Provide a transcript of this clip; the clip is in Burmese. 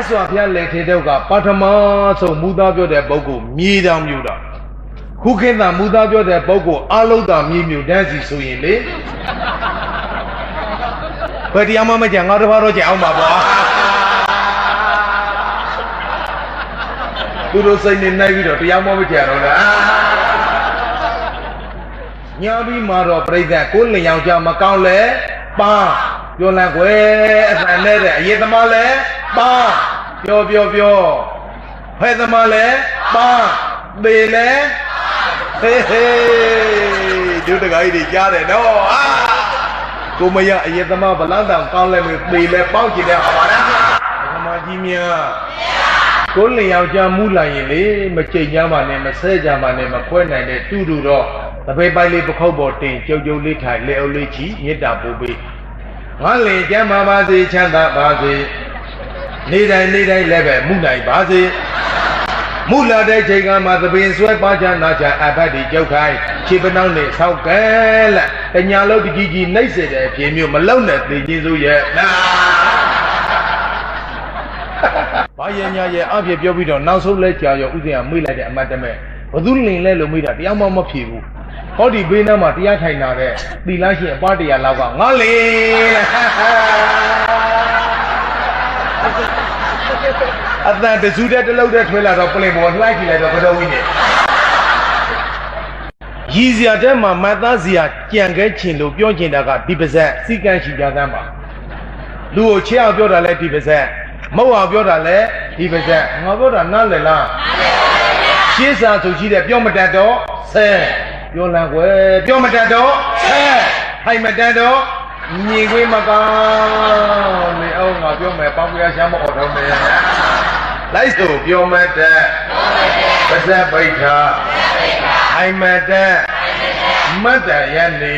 စွာဘုရားလက်ထက်တော့ကပထမဆုံးမူသားပြောတဲ့ပုဂ္ဂိုလ်မြေတောင်မြို့တာခုခေတ်ကမူသားပြောတဲ့ပုဂ္ဂိုလ်အလုံးသာမြေမြို့တန်းစီဆိုရင်လေဘယ်တရားမှမကြံငါတစ်ပါးတော့ကြံအောင်ပါဗျာသူတို့စိတ်နဲ့နိုင်ပြီးတော့တရားမှမကြံတော့လားညာပြီးမှတော့ပြိဿကိုလျောင်ကြမကောင်းလဲပါပြောလန့်ွယ်အစံနဲ့တဲ့အရေးသမားလဲပါပြောဖဲ့သမားလဲပါပေလဲဟေးဒုတကကြီးတွေကြားတယ်နော်ကိုမရအရေးသမားဗလန်းတောင်ကောင်းလဲမေပေလဲပေါက်ကြည့်တဲ့ဟာပါလားသမားကြီးများကိုလျောင်ကြမူလာရင်လေမချိန်ကြပါနဲ့မဆဲကြပါနဲ့မခွဲနိုင်တဲ့တူတူတော့တပိတ်ပိုက်လေးပခုတ်ပေါ်တင်ကြုံလေးထိုင်လေအုပ်လေးချီမေတ္တာပို့ပေးငါလင်ကျမ်းပါစေချမ်းသာပါစေနေတိုင်းလည်းပဲမှုနိုင်ပါစေမူလာတဲ့ချိန်ကမှသပင်ဆွဲပါချနာချအဘတ်ဒီကြောက်ခိုင်းခြေပနှောင်းနဲ့ဆောက်ကဲလက်တညာလုံးတကြီးနှိပ်စေတဲ့အဖြစ်မျိုးမလုံနဲ့သိချင်းစုရဲ့နာဘာရညာရဲ့အဖြစ်ပြောပြီးတော့နောက်ဆုံးလဲကြာရောဥစဉ်ကမေးလိုက်တဲ့အမတ်တမဲ့ဘသူလင်လဲလို့မေးတာတရားမှမဖြေဘူးဟောဒီဘေးနားမှာတရားထိုင်တာတဲ့သီလရှင်အပါတရားလောက်ကငါလေအတန်တစုတဲ့တလုံးတဲ့ထွေးလာတော့ပလင်ပေါ်လှိုက်ကြည့်လိုက်တော့ဘတော်ဝင်းနေရည်စရာတဲ့မှာမတ်သားစရာကြံခဲချင်လို့ပြောချင်တာကဒီပါဇက်စီကံရှိကြသမ်းပါလူကိုချေအောင်ပြောတာလဲဒီပါဇက်မဟုတ်အောင်ပြောတာလဲဒီပါဇက်ငါပြောတာနားလည်လားရှင်းစာဆိုရှိတဲ့ပြောမတတ်တော့ဆဲပြောလန့်ွယ်ပြောမတတ်တော့ဆဲထိုင်မတတ်တော့ညီခွေးမကောင်းနေအောင်ငါပြောမယ်ပေါင်းပြားရှာမအော်ထုံးမယ်လိုက်ဆိုပြောမတတ်ပါဇက်ပိဋ္ဌာထိုင်မတတ်မတ်တရနေ